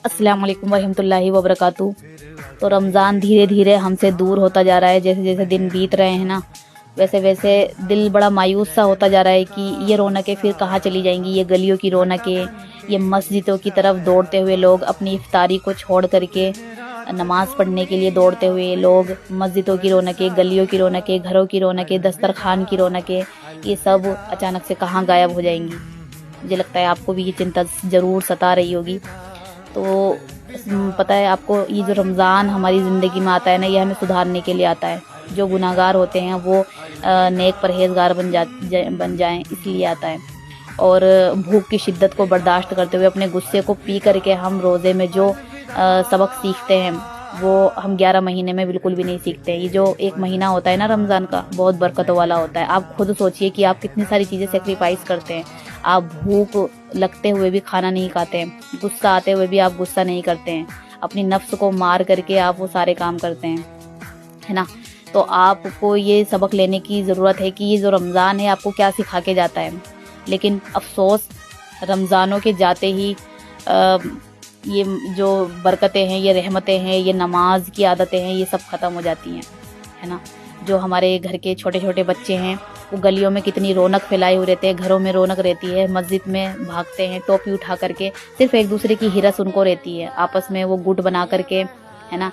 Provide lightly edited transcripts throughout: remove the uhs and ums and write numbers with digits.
अस्सलाम वालेकुम वरहमतुल्लाहि वबरकातुहू। तो रमज़ान धीरे धीरे हमसे दूर होता जा रहा है। जैसे जैसे दिन बीत रहे हैं ना, वैसे वैसे दिल बड़ा मायूस सा होता जा रहा है कि ये रौनकें फिर कहाँ चली जाएंगी। ये गलियों की रौनकें, ये मस्जिदों की तरफ दौड़ते हुए लोग, अपनी इफ्तारी को छोड़ करके नमाज़ पढ़ने के लिए दौड़ते हुए लोग, मस्जिदों की रौनकें, गलियों की रौनकें, घरों की रौनकें, दस्तरखान की रौनकें, ये सब अचानक से कहाँ गायब हो जाएंगी। मुझे लगता है आपको भी ये चिंता ज़रूर सता रही होगी। तो पता है आपको, ये जो रमज़ान हमारी ज़िंदगी में आता है ना, ये हमें सुधारने के लिए आता है। जो गुनाहगार होते हैं वो नेक परहेजगार बन जाएं, इसलिए आता है। और भूख की शिद्दत को बर्दाश्त करते हुए अपने गुस्से को पी करके हम रोज़े में जो सबक सीखते हैं वो हम 11 महीने में बिल्कुल भी नहीं सीखते हैं। ये जो एक महीना होता है ना रमज़ान का, बहुत बरकतों वाला होता है। आप खुद सोचिए कि आप कितनी सारी चीज़ें सेक्रीफाइस करते हैं। आप भूख लगते हुए भी खाना नहीं खाते हैं, गुस्सा आते हुए भी आप गुस्सा नहीं करते हैं, अपनी नफ्स को मार करके आप वो सारे काम करते हैं, है ना। तो आपको ये सबक लेने की ज़रूरत है कि ये जो रमज़ान है आपको क्या सिखा के जाता है। लेकिन अफसोस, रमज़ानों के जाते ही ये जो बरकतें हैं, ये रहमतें हैं, ये नमाज की आदतें हैं, ये सब ख़त्म हो जाती हैं, है ना। जो हमारे घर के छोटे छोटे बच्चे हैं वो गलियों में कितनी रौनक फैलाए हुए रहते हैं, घरों में रौनक रहती है, मस्जिद में भागते हैं टोपी उठा करके, सिर्फ एक दूसरे की हिरस उनको रहती है। आपस में वो गुट बना करके, है ना,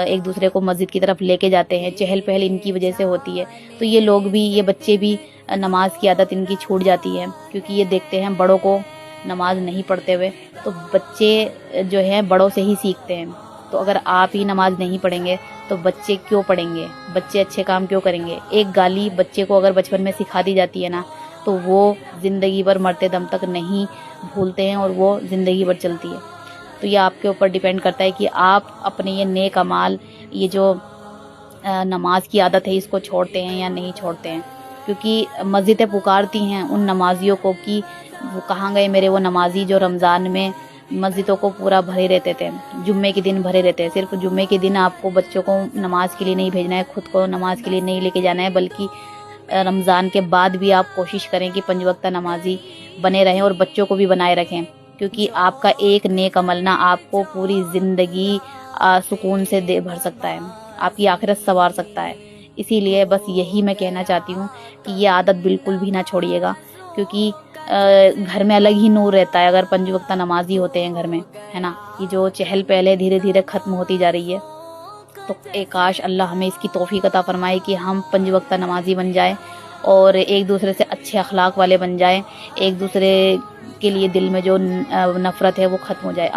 एक दूसरे को मस्जिद की तरफ लेके जाते हैं। चहल पहल इनकी वजह से होती है। तो ये लोग भी, ये बच्चे भी, नमाज की आदत इनकी छूट जाती है, क्योंकि ये देखते हैं बड़ों को नमाज नहीं पढ़ते हुए। तो बच्चे जो हैं बड़ों से ही सीखते हैं। तो अगर आप ही नमाज नहीं पढ़ेंगे तो बच्चे क्यों पढ़ेंगे, बच्चे अच्छे काम क्यों करेंगे। एक गाली बच्चे को अगर बचपन में सिखा दी जाती है ना, तो वो ज़िंदगी भर मरते दम तक नहीं भूलते हैं और वो ज़िंदगी भर चलती है। तो ये आपके ऊपर डिपेंड करता है कि आप अपने ये नेक अमाल, ये जो नमाज की आदत है, इसको छोड़ते हैं या नहीं छोड़ते हैं। क्योंकि मस्जिदें पुकारती हैं उन नमाजियों को कि वो कहाँ गए मेरे वो नमाजी जो रमज़ान में मस्जिदों को पूरा भरे रहते थे, जुम्मे के दिन भरे रहते हैं। सिर्फ जुम्मे के दिन आपको बच्चों को नमाज के लिए नहीं भेजना है, खुद को नमाज के लिए नहीं लेके जाना है, बल्कि रमज़ान के बाद भी आप कोशिश करें कि 5 वक्त नमाजी बने रहें और बच्चों को भी बनाए रखें। क्योंकि आपका एक नेक अमल ना आपको पूरी ज़िंदगी सुकून से भर सकता है, आपकी आखिरत संवार सकता है। इसीलिए बस यही मैं कहना चाहती हूँ कि ये आदत बिल्कुल भी ना छोड़िएगा। क्योंकि घर में अलग ही नूर रहता है अगर 5 वक्त नमाजी होते हैं घर में, है ना। ये जो चहल पहल धीरे धीरे ख़त्म होती जा रही है। तो काश अल्लाह हमें इसकी तौफीक अता फरमाए कि हम 5 वक्त नमाजी बन जाएं और एक दूसरे से अच्छे अखलाक वाले बन जाएं, एक दूसरे के लिए दिल में जो नफ़रत है वो ख़त्म हो जाए।